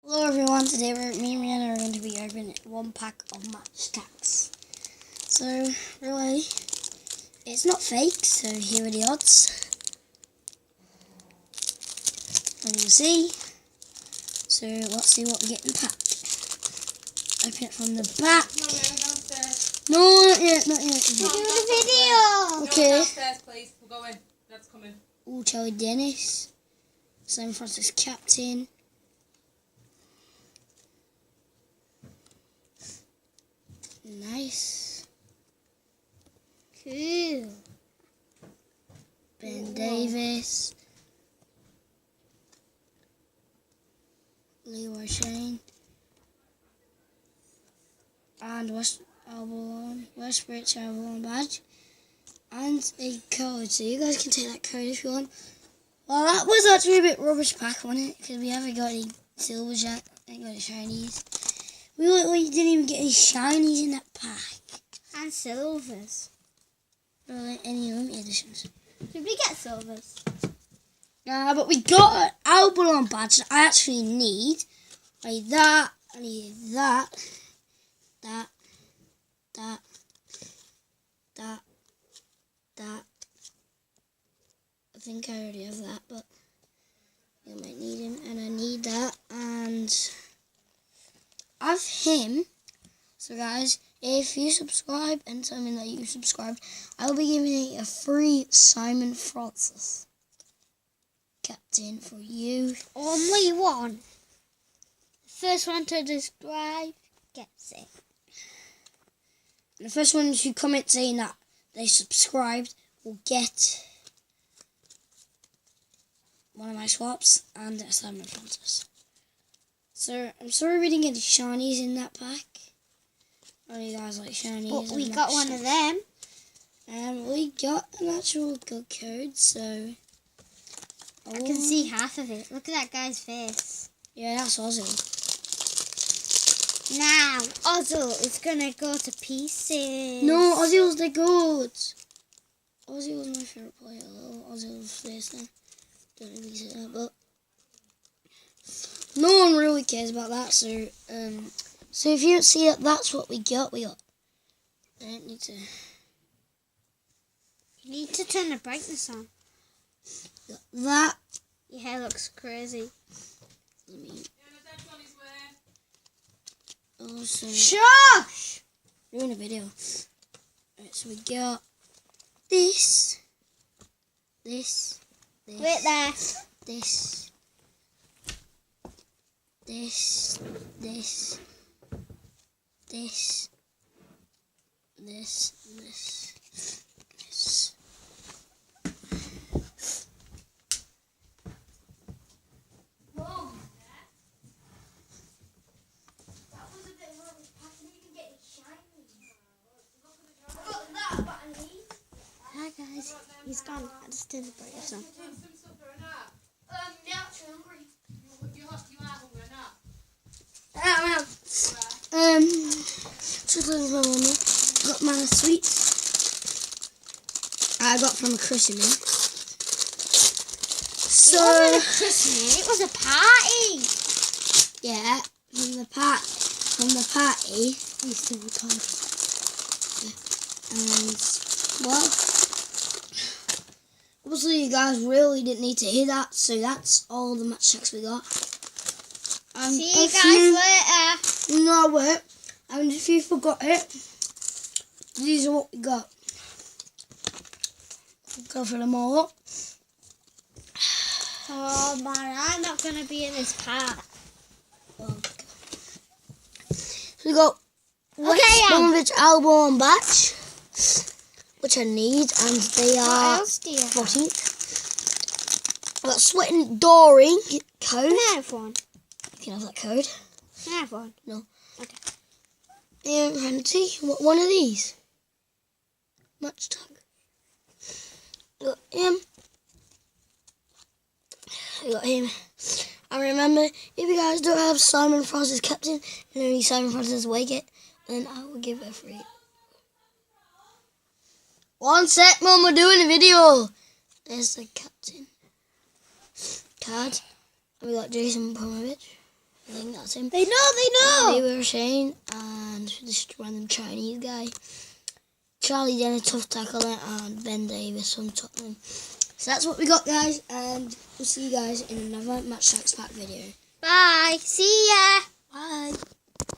Hello everyone, today me and Rihanna are going to be opening one pack of match tax. So, really, it's not fake, so here are the odds. As you can see, so let's see what we get in the pack. Open it from the back. No, not yet, not yet. We're doing a video! Okay. Go downstairs, please. We'll go in. Dad's coming. Ooh, Charlie Dennis. Simon Francis captain. Nice. Cool. Ben Davis. Leroy Shane. And West Brits Avalon badge. And a code. So you guys can take that code if you want. Well, that was actually a bit rubbish pack, wasn't it? Because we haven't got any silvers yet. Ain't got any shinies. We literally didn't even get any shinies in that pack. And silvers. Or any limited editions. Did we get silvers? Nah, but we got an Albalon badge that I actually need. I need that. I need that. That. I think I already have that, but I might need him. And I need that. And I have him. So guys, if you subscribe and tell me that you subscribed, I will be giving a free Simon Francis captain for you. Only one. The first one to subscribe gets it. And the first one who comment saying that they subscribed will get one of my swaps and a Simon Francis. So I'm sorry we didn't get the shinies in that pack. Oh, you guys like shinies? But we got one of them. And we got an actual good code, so I can see half of it. Look at that guy's face. Yeah, that's Ozil. Now, Ozil is going to go to pieces. No, Ozil's the good. Ozil was my favourite player. Ozil's face there. Don't really say that, but no one really cares about that. So if you don't see it, that's what we got. I don't need to. You need to turn the brightness on. Got that. Your hair looks crazy. Let me. Also, Shush! doing a video. Right, so we got this. Wait there. This. Hi guys, he's gone. I just turned the brightness on. My mummy got my sweets I got from a christening. So It wasn't a christening, it was a party. yeah, from the party. We still recording. And well, obviously you guys really didn't need to hear that, so that's all the match checks we got. See you guys later. No, wait. And if you forgot it, these are what we got. Go for them all up. Oh man, I'm not going to be in this part. So we got West Bromwich Albion batch, which I need, and they What are else do you have? 14th. I got Sweating Doring code. Can I have one? You can have that code. Can I have one? No. Okay. Ranty, what one of these? Match tag. Got him. I got him. And remember, if you guys don't have Simon Francis captain and only Simon Francis away kit, then I will give it a free. One sec, Mum, we're doing a video. There's the captain card. And we got Jason Pomovich. I think that's him. They know. They were Shane and this random Chinese guy. Charlie Denner, tough tackler, and Ben Davis from Tottenham. So that's what we got, guys, and we'll see you guys in another Match Tax Pack video. Bye. See ya. Bye.